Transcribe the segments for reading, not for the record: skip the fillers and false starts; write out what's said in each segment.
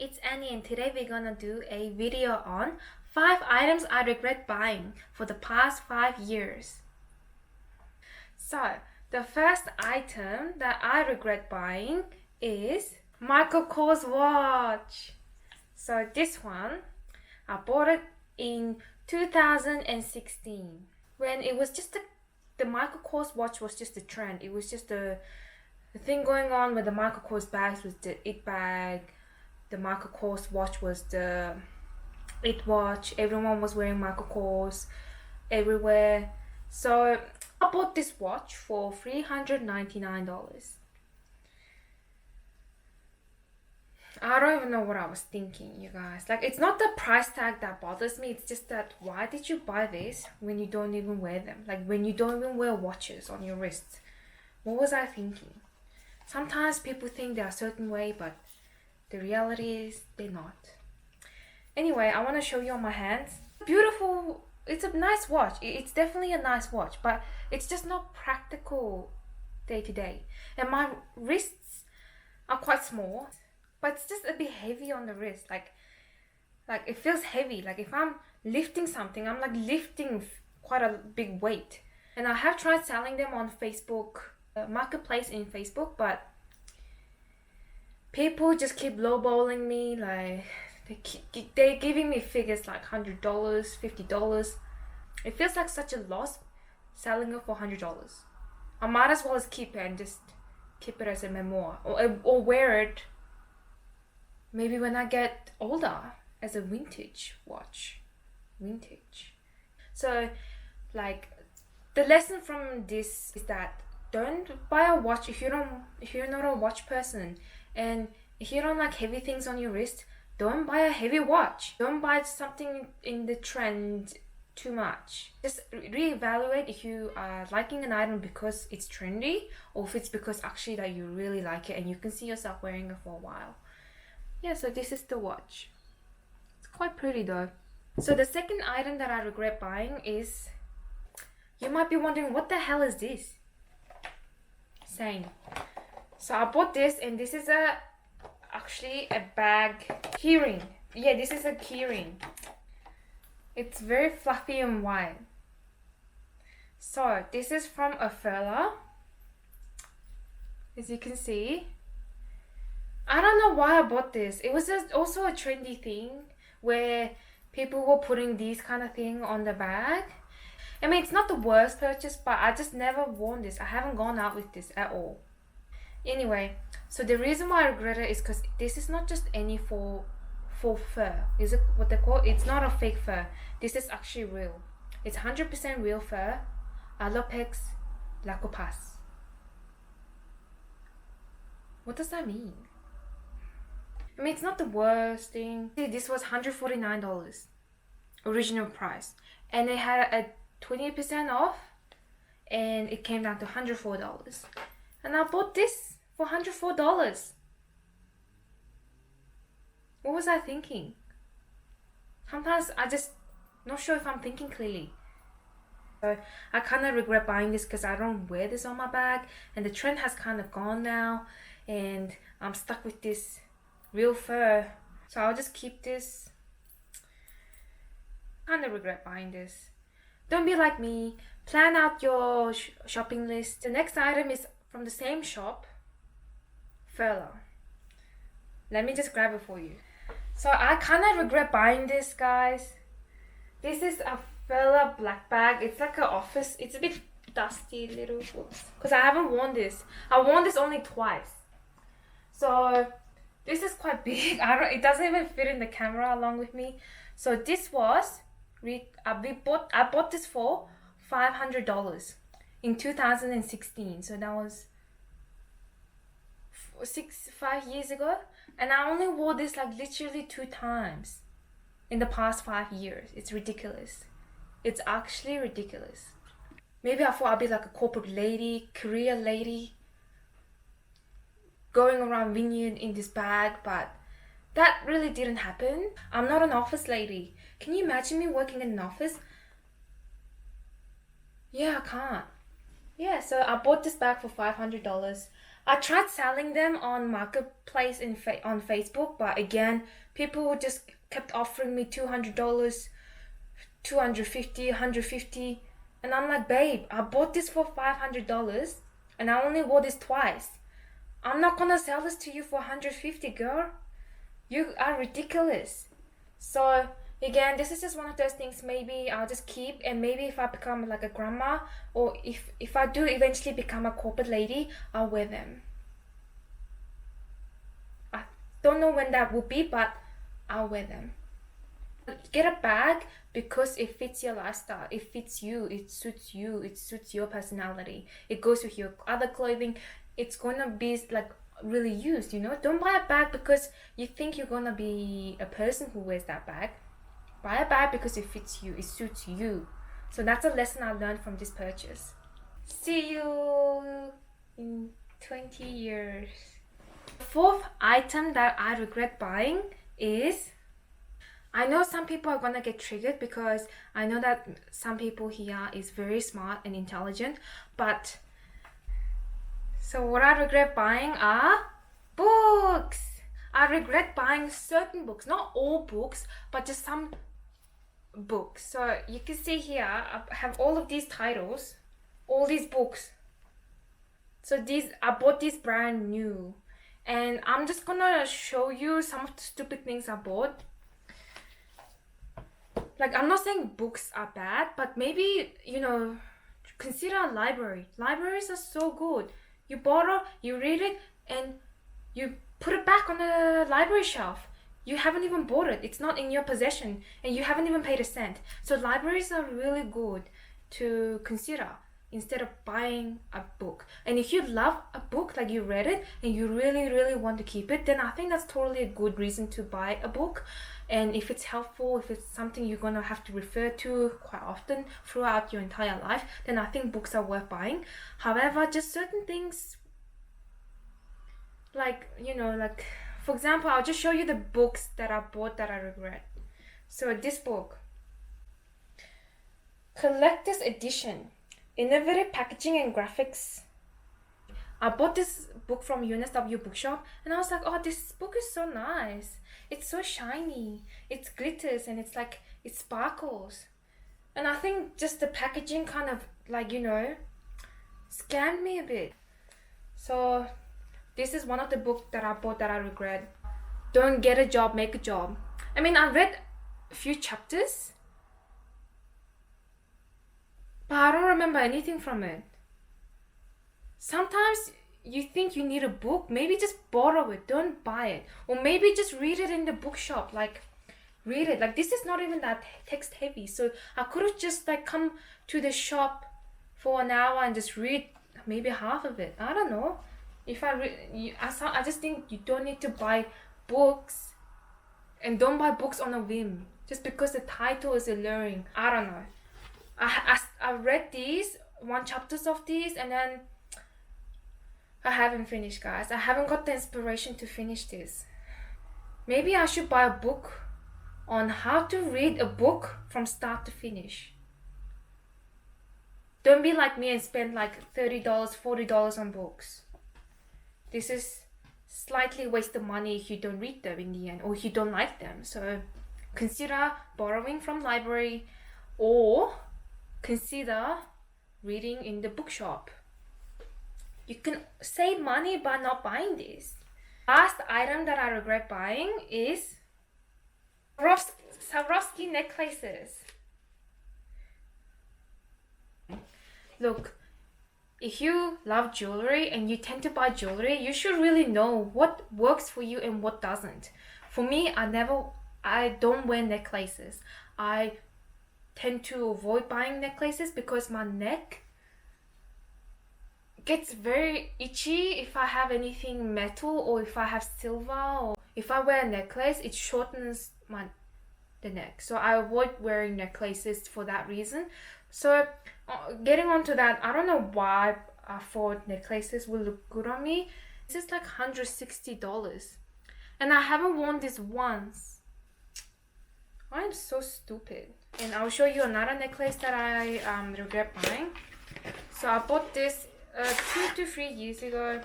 it's Annie and today we're gonna do a video on 5 items I regret buying for the past 5 years. So, the first item that I regret buying is Michael Kors watch. So this one, I bought it in 2016 when it was just the Michael Kors watch was just a trend. It was just the thing going on with the Michael Kors bags was the it bag. The Michael Kors watch was the it watch. Everyone was wearing Michael Kors everywhere. So I bought this watch for $399. I don't even know what I was thinking, you guys. Like, it's not the price tag that bothers me. It's just that why did you buy this when you don't even wear them? Like, when you don't even wear watches on your wrists. What was I thinking? Sometimes people think they're a certain way, but the reality is they're not. Anyway, I want to show you on my hands. Beautiful. It's a nice watch. It's definitely a nice watch, but it's just not practical day to day. And my wrists are quite small, but it's just a bit heavy on the wrist. Like it feels heavy. Like if I'm lifting something, I'm like lifting quite a big weight. And I have tried selling them on Facebook, marketplace in Facebook, but people just keep lowballing me. Like they're giving me figures like $100, $50. It feels like such a loss selling it for $100. I might as well just keep it and just keep it as a memoir or wear it maybe when I get older as a vintage watch. So like the lesson from this is that don't buy a watch if you're not a watch person, and if you don't like heavy things on your wrist, don't buy a heavy watch. Don't buy something in the trend too much. Just reevaluate if you are liking an item because it's trendy or if it's because actually that you really like it and you can see yourself wearing it for a while. Yeah, so this is the watch. It's quite pretty though. So the second item that I regret buying is, you might be wondering, what the hell is this? Same. So I bought this, and this is actually a bag keyring. Yeah, this is a keyring. It's very fluffy and white. So this is from a Furla, as you can see. I don't know why I bought this. It was just also a trendy thing where people were putting these kind of thing on the bag. I mean, it's not the worst purchase, but I just never worn this. I haven't gone out with this at all. Anyway, so the reason why I regret it is because this is not just any faux fur. Is it what they call it? It's not a fake fur. This is actually real. It's 100% real fur. Alopex lacopas. What does that mean? I mean, it's not the worst thing. See, this was $149 original price, and it had a 20% off, and it came down to $104. And I bought this for $104. What was I thinking? Sometimes I just not sure if I'm thinking clearly. So I kind of regret buying this because I don't wear this on my bag, and the trend has kind of gone now, and I'm stuck with this real fur. So I'll just keep this. Kind of regret buying this. Don't be like me. Plan out your shopping list. The next item is from the same shop, Furla. Let me just grab it for you. So I kind of regret buying this, guys. This is a Furla black bag. It's like an office. It's a bit dusty, little. Because I haven't worn this. I worn this only twice. So this is quite big. It doesn't even fit in the camera along with me. So this was, I bought this for $500 in 2016. So that was 5 years ago, and I only wore this like literally 2 times in the past 5 years. It's ridiculous. It's actually ridiculous. Maybe I thought I'd be like a corporate lady, career lady, going around vineyard in this bag, but that really didn't happen. I'm not an office lady. Can you imagine me working in an office? Yeah, I can't. Yeah, so I bought this bag for $500. I tried selling them on Marketplace on Facebook, but again, people just kept offering me $200, 250, 150, and I'm like, babe, I bought this for $500, and I only wore this twice. I'm not gonna sell this to you for 150, girl. You are ridiculous. So again, this is just one of those things maybe I'll just keep, and maybe if I become like a grandma, or if I do eventually become a corporate lady, I'll wear them. I don't know when that will be, but I'll wear them. Get a bag because it fits your lifestyle, it fits you, it suits you, it suits your personality, it goes with your other clothing, it's gonna be like really used, you know. Don't buy a bag because you think you're gonna be a person who wears that bag. Buy a bag because it fits you, it suits you. So that's a lesson I learned from this purchase. See you in 20 years. The fourth item that I regret buying is, I know some people are gonna get triggered because I know that some people here is very smart and intelligent, but so what I regret buying are books. I regret buying certain books, not all books, but just some books. So you can see here, I have all of these titles, all these books. So I bought these brand new, and I'm just gonna show you some of the stupid things I bought. Like, I'm not saying books are bad, but maybe, you know, consider a library. Libraries are so good. You borrow, you read it, and you put it back on the library shelf. You haven't even bought it. It's not in your possession, and you haven't even paid a cent. So libraries are really good to consider instead of buying a book. And if you love a book, like you read it, and you really, really want to keep it, then I think that's totally a good reason to buy a book. And if it's helpful, if it's something you're gonna have to refer to quite often throughout your entire life, then I think books are worth buying. However, just certain things, like, you know, like, for example, I'll just show you the books that I bought that I regret. So this book, Collector's Edition, Innovative Packaging and Graphics. I bought this book from UNSW Bookshop, and I was like, oh, this book is so nice. It's so shiny, it glitters, and it's like, it sparkles. And I think just the packaging kind of, like, you know, scammed me a bit. So this is one of the books that I bought that I regret. Don't get a job, make a job. I mean, I read a few chapters, but I don't remember anything from it. Sometimes you think you need a book, maybe just borrow it, don't buy it. Or maybe just read it in the bookshop, like read it. Like, this is not even that text heavy, so I could have just like come to the shop for an hour and just read maybe half of it. I don't know. If I just think you don't need to buy books, and don't buy books on a whim just because the title is alluring. I don't know. I read one chapters of these, and then I haven't finished, guys. I haven't got the inspiration to finish this. Maybe I should buy a book on how to read a book from start to finish. Don't be like me and spend like $30, $40 on books. This is slightly waste of money if you don't read them in the end, or if you don't like them. So consider borrowing from library, or consider reading in the bookshop. You can save money by not buying this. Last item that I regret buying is Swarovski necklaces. Look, if you love jewelry and you tend to buy jewelry, you should really know what works for you and what doesn't. For me, I don't wear necklaces. I tend to avoid buying necklaces because my neck gets very itchy if I have anything metal, or if I have silver, or if I wear a necklace, it shortens the neck. So I avoid wearing necklaces for that reason. So getting onto that, I don't know why I thought necklaces would look good on me. This is like $160, and I haven't worn this once. I'm so stupid. And I'll show you another necklace that I regret buying. So I bought this 2 to 3 years ago.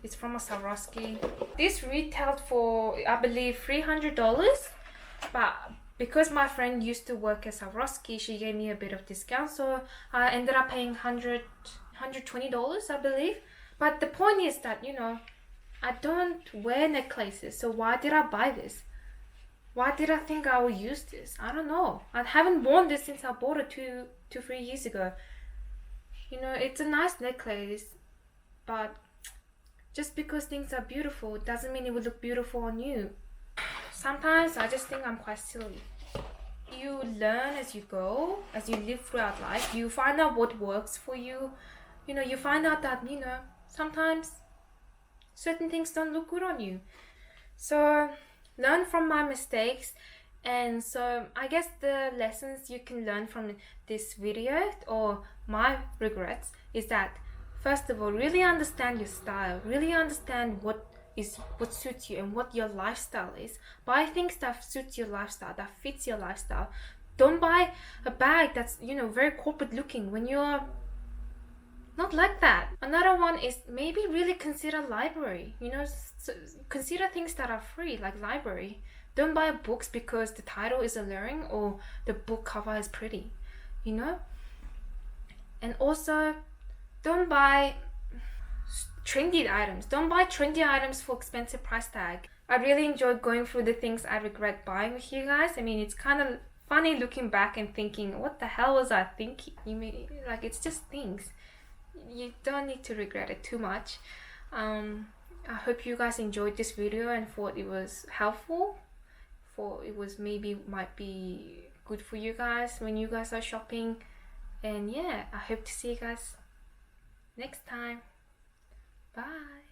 It's from a Swarovski. This retailed for, I believe, $300, but because my friend used to work at Swarovski, she gave me a bit of discount, so I ended up paying $120, I believe. But the point is that, you know, I don't wear necklaces, so why did I buy this? Why did I think I would use this? I don't know. I haven't worn this since I bought it 3 years ago. You know, it's a nice necklace, but just because things are beautiful doesn't mean it will look beautiful on you. Sometimes I just think I'm quite silly. You learn as you go, as you live throughout life. You find out what works for you. You know, you find out that, you know, sometimes certain things don't look good on you. So learn from my mistakes. And so I guess the lessons you can learn from this video or my regrets is that, first of all, really understand your style. Really understand what suits you and what your lifestyle is. Buy things that suits your lifestyle, that fits your lifestyle. Don't buy a bag that's, you know, very corporate looking when you're not like that. Another one is maybe really consider library. You know, consider things that are free, like library. Don't buy books because the title is alluring or the book cover is pretty, you know? And also, don't buy trendy items. Don't buy trendy items for expensive price tag. I really enjoyed going through the things I regret buying with you guys. I mean, it's kind of funny looking back and thinking, what the hell was I thinking? You mean, like, it's just things. You don't need to regret it too much. I hope you guys enjoyed this video and thought it was helpful. Thought it was might be good for you guys when you guys are shopping. And yeah, I hope to see you guys next time. Bye.